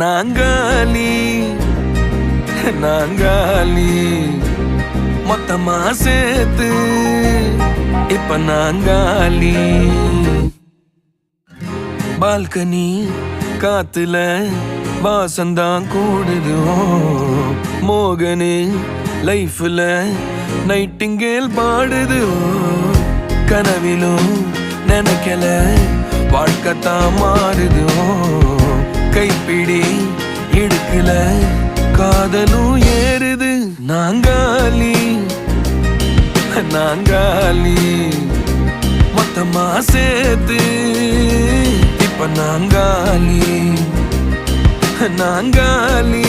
நாங்காலி நாங்காலி மொத்தமா சேர்த்து இப்ப நாங்காலி. பால்கனி காத்துல வாசந்தான் கூடுது. மோகனு லைஃப்ல நைட்டிங்கேல் பாடுது. கனவிலும் நினைக்கல வாழ்க்கைத்தான் மாறுது. கைப்பிடி இடுக்கல காதலும் ஏறுது. நாங்காலி நாங்காலி மொத்தமா சேர்த்து இப்ப நாங்காலி நாங்காலி.